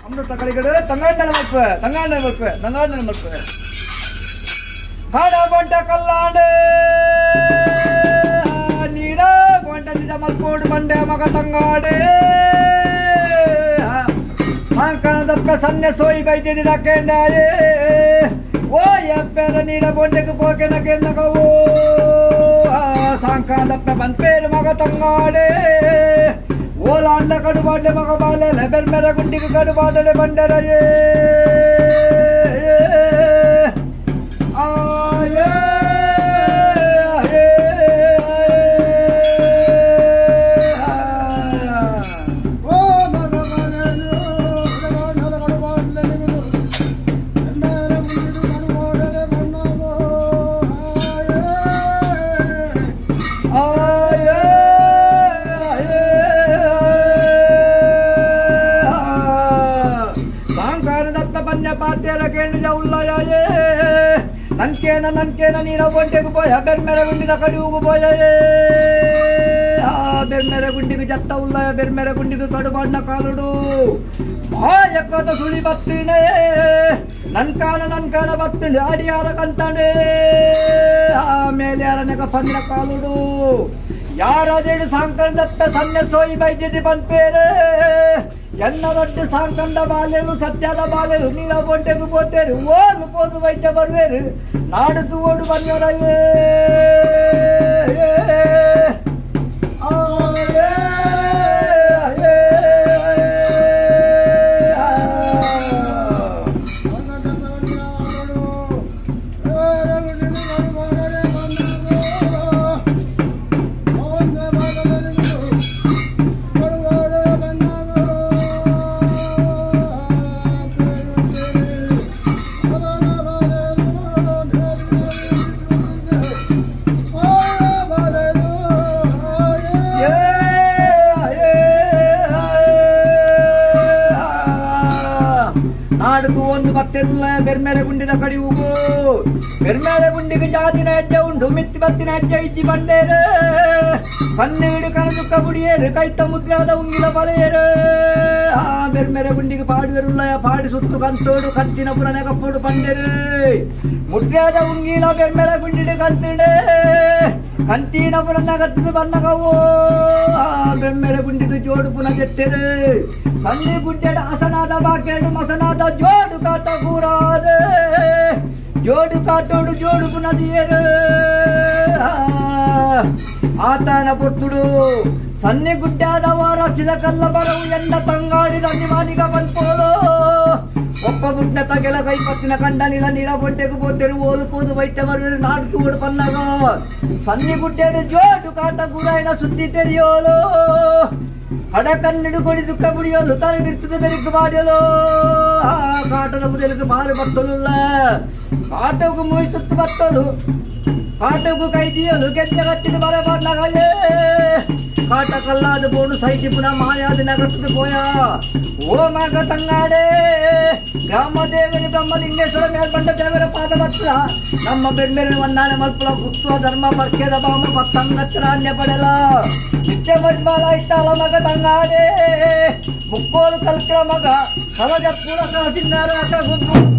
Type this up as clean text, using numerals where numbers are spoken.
ಅಮೃತ ಕಳಿಗಡೆ ತಂಗಾಂಡನ ಮಲ್ಪೆ ಹಾಡ ಬಂಟ ಕಲ್ಲಾಂಡೆ ನೀರ ಬಂಟ ನಿಜ ಮಲ್ಪೋಡು ಬಂಡೆ ಮಗ ತಂಗಾಡೆ ಸಾಂಕನದಪ್ಪ ಸನ್ನೆ ಸೋಯಿ ಬೈದಿನ ಕೆಂಡಾಯೇ ಓ ಎಪ್ಪೆರ ನೀರ ಬೊಂಡೆಗೆ ಪೋಕೆನ ಕೆನ್ನಗವೋ ಸಾಂಕನದಪ್ಪ ಬಂಪೇರು ಮಗ ತಂಗಾಡೆ ಓಲಾಂಡ ಕಡುಬಾಡ್ಲೆ ಮಗ ಬಾಲೆ ಲೆಬೆಲ್ ಮೇರ ಗುಂಡಿಗೆ ಕಡುಬಾಡಲೆ ಬಂಡರಯೇ ಆಯೇ ನನ್ಕೇನ ನೀರ ಬೊಂಟೆಗೆ ಪೋಯ ಬೆರ್ಮೆರ ಗುಂಡಿನ ಕಡಿಯುಗು ಪೋಯೇ ಬೆರ್ಮೆರ ಗುಂಡಿಗೆ ಜತ್ತ ಉಲ್ಲಯ ಬೆರ್ಮೆರ ಗುಂಡಿಗೆ ಕಡುಬಣ್ಣ ಕಾಲುಡು ಎಕ್ಕದ ಸುಳಿ ಬತ್ತಿಣೆ ನನ್ಕಾನ ಬತ್ತಿಣೆ ಅಡಿಯಾರ ಕಂತಣೆ ಆಮೇಲೆ ಯಾರನೆಗ ಪಂದ್ರ ಕಾಲುಡು ಯಾರಾದೇಳು ಸಾಂಕಂದತ್ತ ಸನ್ನೆ ಸೋಯಿ ಬೈದ್ಯದಿ ಬಂಪೇರೆ ಎನ್ನದೊಡ್ಡ ಸಾಂಕಂಡ ಬಾಲೆರು ಸತ್ಯದ ಬಾಲೆರು ನೀರ ಬೊಂಟೆಗೂ ಪೋತೇರು ಓದು ಪೋದು ವೈದ್ಯ ಬರ್ವೇರು ನಾಡು ಓಡು ಬಂದರಯ್ಯೇ ನಾಡುಕು ಒಂದು ಬತ್ತೆಲ್ಲ ಬೆರ್ಮೆರೆ ಗುಂಡಿನ ಕಡಿಯುಗು ಬೆರ್ಮೆರೆ ಗುಂಡಿಗೆ ಜಾತಿನ ಹೆಜ್ಜೆ ಉಂಡು ಮಿತ್ತಿ ಬತ್ತಿನ ಹೆಜ್ಜೆ ಇಜ್ಜಿ ಬಂಡೇರು ಕಣ್ಣೀಡು ಕಣದುಕ್ಕ ಗುಡಿಯೇರು ಕೈತ ಮುದ್ರಾದ ಉಂಗಿಲ ಬಲೆಯರು ಆ ಬೆರ್ಮೆರೆ ಗುಂಡಿಗೆ ಪಾಡುವೆರುಳ್ಳಯ ಪಾಡಿ ಸುತ್ತು ಕಂತೋಡು ಕತ್ತಿನ ಪುರನೆ ಕಪ್ಪೋಡು ಬಂಡೇರು ಮುದ್ರಾದ ಉಂಗಿಲ ಬೆರ್ಮೆರೆ ಗುಂಡಿನ ಕಂತಿಡೆ ಕಂತಿನ ಪುರನ ಕತ್ತಿದ ಬನ್ನಗವು ಆ ಬೆರ್ಮೆರೆ ಗುಂಡಿಗೆ ಜೋಡು ಪುನಃ ಗೆತ್ತರು ಸನ್ನಿ ಗುಡ್ಡೆಡ ಹಸನಾದ ಬಾಕೇಡು ಮಸನಾದ ಜೋಡು ಕಾಟ ಕೂರಾದೆ ಜೋಡು ಕಾಟೋಡು ಜೋಡು ಪುನದಿಯರು ಆತನ ಪುರ್ತುಡು ಸನ್ನಿ ಗುಡ್ಡಾದವರ ಸಿಲಕಲ್ಲ ಬರವು ಎಂದ ತಂಗಾಡಿ ರಂಜಿಮಾನಿಗ ಬಂದ್ಕೋಳು ಒಪ್ಪ ಗುಡ್ಡ ತಗೆಲ ಕೈಪತ್ತಿನ ಕಂಡ ನಿಲ ನೀರ ಬೊಂಟೆಗೂ ಪೋತೆರು ಓಲುಪೋದು ಬೈಟ ಬರುವರು ನಾಡು ತೂಡು ಪನ್ನಗ ಸನ್ನಿ ಗುಡ್ಡೆಡು ಜೋಡು ಕಾಟ ಕೂರಾಯಿನ ಸುದ್ದಿ ತೆರೆಯೋಳು ಕಡಕನ್ನಿಡು ಕೊಡಿ ದುಃಖ ಕುಡಿಯೋಲು ತಲೆ ಬಿರ್ತದೆ ಬೆಳಕು ಮಾಡಿಯಲು ಆ ಕಾಟದ ಮುದಲಿಗೆ ಮಾರು ಬತ್ತಲು ಕಾಟಗೂ ಮುಯಿ ಸುತ್ತು ಬತ್ತಲು ಕಾಟಗೂ ಕೈ ದಿಯಲು ಗೆಜ್ಜೆ ಕಟ್ಟಿದ ಮರ ಬಣ್ಣಗಳೇ ಕಾಟ ಕಲ್ಲಾದ ಬೋಡು ಸೈಟಿ ಪುನಃ ಮಾಯಾದ ನಗರ್ತದ ಪೋಯ ಓ ಮಗ ತಂಗಾಡೆ ಗ್ರಾಮ ದೇವರಿ ಬ್ರಹ್ಮಲಿಂಗೇಶ್ವರ ಮೇಲ್ಬಂಡ ದೇವರ ಪಾದ ಭಕ್ತ ನಮ್ಮ ಬೆರ್ಮೆರೆ ವಂದಾನೆ ಮಲ್ಪುಲ ಪುತ್ವ ಧರ್ಮ ಬರ್ಕೆದ ಬಾಮ ಭಕ್ತಂಗತ್ರ ಅನ್ಯ ಪಡೆಲ ನಿತ್ಯ ಮಜ್ಮಾಲ ಇಟ್ಟಾಲ ಮಗ ತಂಗಾಡೆ ಮುಕ್ಕೋಲು ಕಲ್ಕ್ರ ಮಗ ಸಲಜ ಪೂರ ಕಳಸಿದ್ದಾರೆ